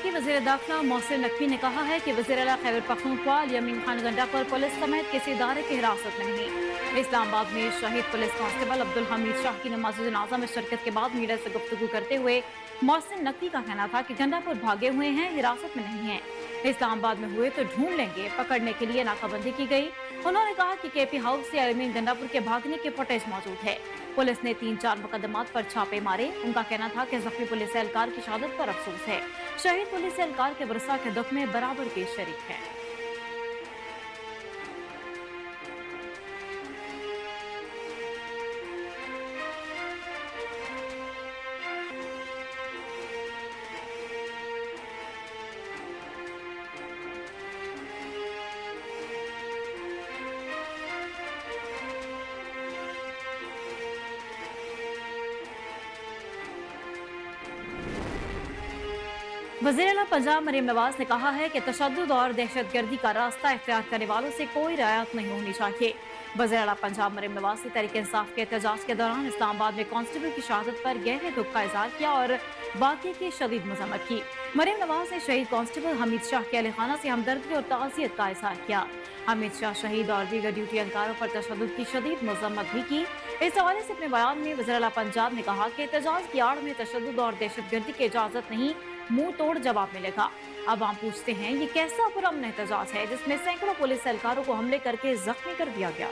वफाकी वज़ीर दाखिला मोहसिन नकवी ने कहा है कि वज़ीर आला खैबर पख्तूनख्वा यमीन खान गंडापुर पुलिस समेत किसी इदारे की हिरासत में नहीं। इस्लामाबाद में शहीद पुलिस कांस्टेबल अब्दुल हमीद शाह की नमाज जनाजा में शिरकत के बाद मीडिया से गुफ्तगू करते हुए मोहसिन नकवी का कहना था कि गंडापुर भागे हुए हैं, हिरासत में नहीं है। इस्लामाबाद में हुए तो ढूंढ लेंगे। पकड़ने के लिए नाकाबंदी की गई। उन्होंने कहा कि केपी हाउस से अमीन गंडापुर के भागने के फुटेज मौजूद है। पुलिस ने 3-4 मुकदमात पर छापे मारे। उनका कहना था कि जख्मी पुलिस एहलकार की शहादत पर अफसोस है। शहीद पुलिस एहलकार के वरसा के दुख में बराबर के शरीक है। वज़ीर आला पंजाब मरीम नवाज ने कहा है कि तशद्दुद और दहशतगर्दी का रास्ता इख्तियार करने वालों से कोई रियायत नहीं होनी चाहिए। वज़ीर आला पंजाब मरीम नवाज ने तहरीक इंसाफ के एहतजाज के दौरान इस्लामाबाद में कांस्टेबल की शहादत पर गहरे दुख का इजहार किया और वाक़े की शदीद मज़म्मत की। मरीम नवाज ने शहीद कांस्टेबल हमीद शाह के अहल खाना से हमदर्दी और ताज़ियत का इजहार किया। हमीद शाह शहीद और दीगर ड्यूटी एहलकारों पर तशद्दुद की शदीद मज़म्मत भी की। इस हवाले से अपने बयान में वज़ीर आला पंजाब ने कहा कि एहतजाज की आड़ में तशद्दुद और दहशतगर्दी की इजाज़त नहीं, मुंह तोड़ जवाब मिलेगा। अब हम पूछते हैं, ये कैसा पुरअमन एहतजाज है जिसमें सैकड़ों पुलिस एहलकारों को हमले करके जख्मी कर दिया गया।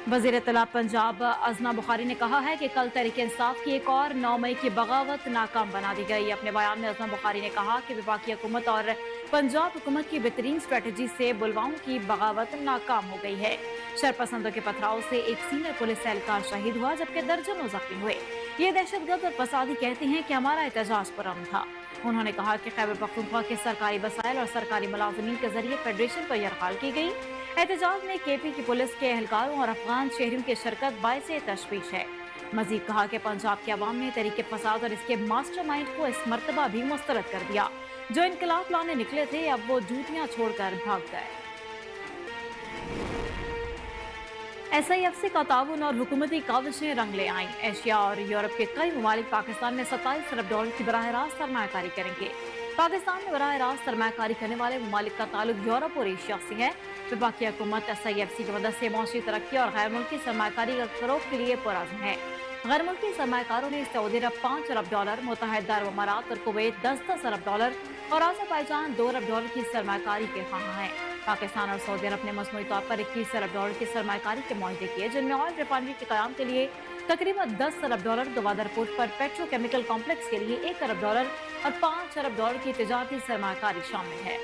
वज़ीर इत्तला पंजाब अज़ना बुखारी ने कहा है कि कल तहरीक इंसाफ की एक और 9 मई की बगावत नाकाम बना दी गई। अपने बयान में अज़ना बुखारी ने कहा कि वफाकी हुकूमत और पंजाब हुकूमत की बेहतरीन स्ट्रेटजी से बुलवाओं की बगावत नाकाम हो गई है। शरपसंदों के पथराव से एक सीनियर पुलिस एहलकार शहीद हुआ जबकि दर्जनों जख्मी हुए। ये दहशतगर्द और फसादी कहते हैं कि हमारा एहतजाज पुरअमन था। उन्होंने कहा कि खैबर पख्तूनख्वा के सरकारी वसाइल और सरकारी मुलाजमीन के जरिए फेडरेशन पर यरगाल की गई। एहतजाज में केपी की पुलिस के एहलकारों और अफगान शहरियों की शिरकत बाइसे तशवीश है। मजीद कहा कि पंजाब के अवाम ने तहरीक फसाद और इसके मास्टरमाइंड को इस मर्तबा भी मुस्तरद कर दिया। जो इनकलाब लाने निकले थे अब वो जूतियां छोड़कर भाग गए। SIF से का ताउन और हुकूमती काविशें रंग ले आईं। एशिया और यूरोप के कई ममालिक पाकिस्तान में 27 अरब डॉलर की बराह रास्त सरमायाकारी करेंगे। पाकिस्तान में बराह रास्त सरमायाकारी करने वाले ममालिक का ताल्लुक यूरोप और एशिया से है। वफाकी हुकूमत SIFC की मदद से मौसी तरक्की और गैर मुल्की सरमायाकारी का फरोग के लिए पुरअज़्म है। गैर मुल्की सरमायाकारों ने सऊदी अरब 5 अरब डॉलर, मुत्तहिदा अरब अमारात और कुवैत 10-10 अरब डॉलर और अज़रबैजान 2 अरब डॉलर की सरमायाकारी के ख़्वाहां हैं। पाकिस्तान और सऊदी अरब ने मजमूई तौर पर 21 अरब डॉलर की सरमायाकारी के मुआहदे किए, जिनमें ऑयल रिफाइनरी के क़याम के लिए तकरीबन 10 अरब डॉलर, गवादर पोर्ट पर पेट्रोकेमिकल कॉम्प्लेक्स के लिए 1 अरब डॉलर और 5 अरब डॉलर की तिजारती सरमायाकारी शामिल है।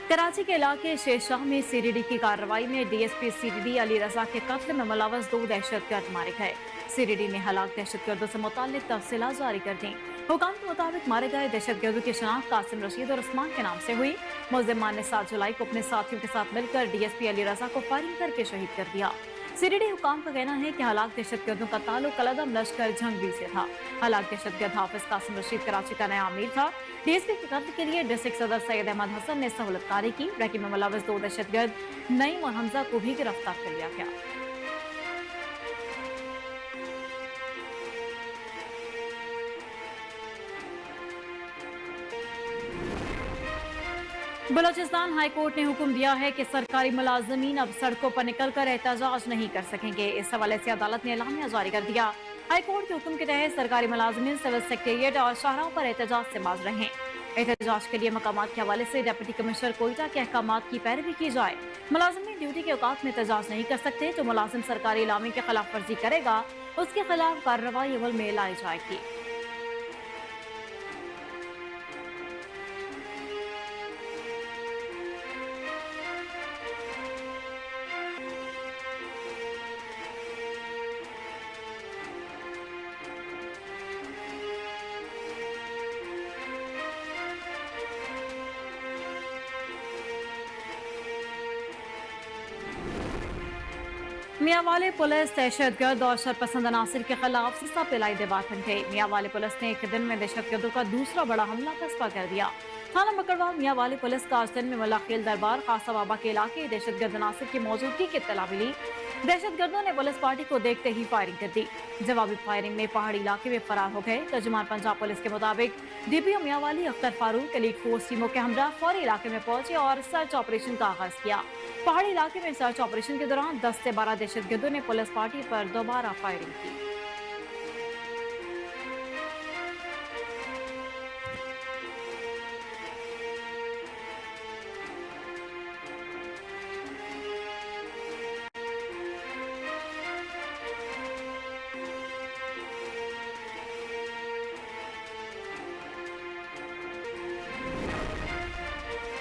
कराची के इलाके शेरशाह में CDD की कार्रवाई में DSP CDD अली रजा के कत्ल में मुलव्वस 2 दहशतगर्द मारे गए। CDD ने हलाक दहशतगर्दों से मुताल्लिक तफसीलात जारी कर दी। हुकाम के मुताबिक मारे गए दहशतगर्दों की शनाख्त कासिम रशीद और उस्मान के नाम से हुई। मुल्जिमान ने 7 जुलाई को अपने साथियों के साथ मिलकर DSP अली रजा को फायरिंग करके शहीद कर दिया। CDD हुकाम का कहना है कि हलाक दहशतगर्दों का ताल्लुक कलदम लश्कर जंगवी से था। हलाक दहशतगर्द हाफिज कासिम रशीद कराची का नया अमीर था। DSP के कत्ल के लिए डिस्ट्रिक्ट सदर सैयद अहमद हसन ने सहूलतकारी की। रैकी में मुलव्वस 2 दहशतगर्द नईम और हमजा को भी गिरफ्तार कर लिया गया। बलोचिस्तान हाई कोर्ट ने हुक्म दिया है कि सरकारी मुलाजमीन अब सड़कों पर निकलकर एहतजाज नहीं कर सकेंगे। इस हवाले से अदालत ने एलामिया जारी कर दिया। हाई कोर्ट के हुक्म के तहत सरकारी मुलाजमीन सिविल सेक्रेटेरिएट और शाहराहों पर एहतजाज से बाज रहें। एहतजाज के लिए मकामात के हवाले से डिप्टी कमिश्नर कोयटा के अहकामात की पैरवी की जाए। मुलाजमीन ड्यूटी के औकात में एहतजाज नहीं कर सकते। जो मुलाजिम सरकारी इलामी की खिलाफ वर्जी करेगा उसके खिलाफ कार्रवाई अमल में लाई जाएगी। मियांवाली पुलिस दहशतगर्द और शरपसंद अनासर के खिलाफ सिरसा पिलाई दीवार बन गई। मियांवाली पुलिस ने एक दिन में दहशतगर्दों का दूसरा बड़ा हमला तस्बा कर दिया। थाना मकड़वा मियांवाली पुलिस का आज दिन में मुलाखिल दरबार खासा बाबा के इलाके दहशतगर्द अनासर की मौजूदगी की इत्तला मिली। दहशतगर्दों ने पुलिस पार्टी को देखते ही फायरिंग कर दी। जवाबी फायरिंग में पहाड़ी इलाके में फरार हो गए। तर्जुमान पंजाब पुलिस के मुताबिक DPO Mianwali Akhtar Farooq elite force टीमों के हमरा फौरी इलाके में पहुंचे और सर्च ऑपरेशन का आगाज किया। पहाड़ी इलाके में सर्च ऑपरेशन के दौरान 10 से 12 दहशतगर्दों ने पुलिस पार्टी पर दोबारा फायरिंग की।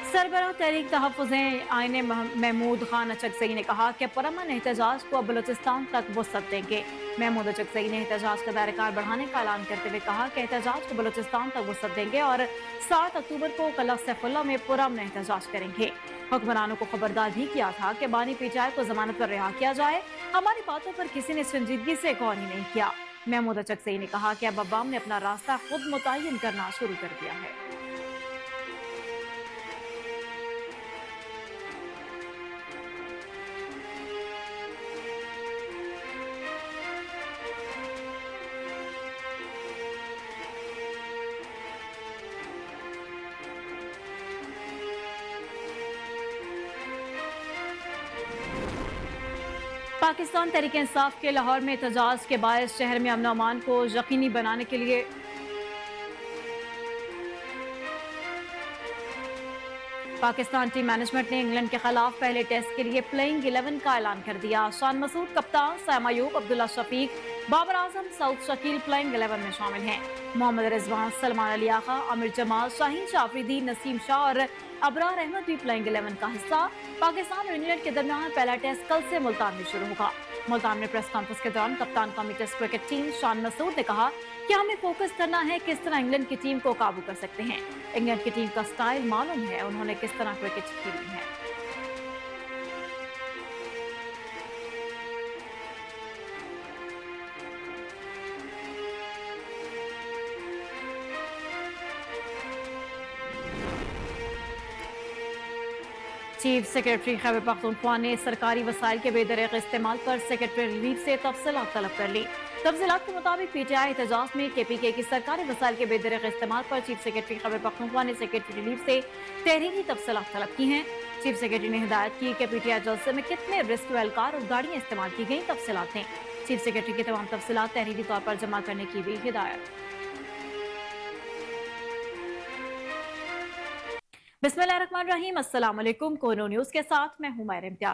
सरबराह तहरीक तहफ़्फ़ुज़ आईने महमूद खान अचकज़ई ने कहा कि पुरअमन एहतजाज को अब बलूचिस्तान तक वसअत देंगे। महमूद अचकज़ई ने एहतजाज का दायरेकार बढ़ाने का ऐलान करते हुए कहा कि एहतजाज को बलूचिस्तान तक वसअत देंगे और 7 अक्टूबर को कला सैफुल्लाह में पुरअमन एहतजाज करेंगे। हुक्मरानों को खबरदार भी किया था कि बानी पीटीआई को जमानत पर रिहा किया जाए। हमारी बातों पर किसी ने संजीदगी से गौर ही नहीं किया। महमूद अचकज़ई ने कहा कि अब अवाम ने अपना रास्ता खुद मुतय्यन करना शुरू कर दिया है। पाकिस्तान तहरीक इंसाफ के लाहौर में एहतजाज के बायस शहर में अमन अमान को यकीनी बनाने के लिए पाकिस्तान टीम मैनेजमेंट ने इंग्लैंड के खिलाफ पहले टेस्ट के लिए प्लेइंग 11 का ऐलान कर दिया। शान मसूद कप्तान, सैम अयूब, अब्दुल्ला शफीक, बाबर आजम, सऊद शकील प्लेइंग 11 में शामिल हैं। मोहम्मद रिजवान, सलमान अली आगा, आमिर जमाल, शाहीन शाफरीदी, नसीम शाह और अबरार अहमद भी प्लेइंग 11 का हिस्सा। पाकिस्तान और इंग्लैंड के दरमियान पहला टेस्ट कल से मुल्तान में शुरू होगा। मुल्तान में प्रेस कॉन्फ्रेंस के दौरान कप्तान कौमी test cricket team Shan Masood ने कहा कि हमें फोकस करना है किस तरह इंग्लैंड की टीम को काबू कर सकते हैं। इंग्लैंड की टीम का स्टाइल मालूम है, उन्होंने किस तरह क्रिकेट खेली है। चीफ सेक्रेटरी खैबर पख्तूनख्वा ने सरकारी वसाइल के बेदरीग इस्तेमाल पर सेक्रेटरी रिलीफ से तफसीलात तलब कर ली। तफसीलात के मुताबिक पीटीआई एहतजाज में केपीके की सरकारी वसाइल के बेदरीग इस्तेमाल पर चीफ सेक्रेटरी खैबर पख्तूनख्वा ने सेक्रेटरी रिलीफ से तहरीरी तफसीलात तलब की हैं। चीफ सेक्रेटरी ने हिदायत की कि पीटीआई जलसे में कितने रेस्क्यू एहलकार और गाड़ियां इस्तेमाल की गई, तफसीलात दें। चीफ सेक्रेटरी की तमाम तफसीलात तहरीरी तौर पर जमा करने की भी हिदायत। बिस्मिल्लाहिर्रहमानिर्रहीम, अस्सलाम वालेकुम। कोनो न्यूज़ के साथ मैं हूं माहिर इम्तियाज।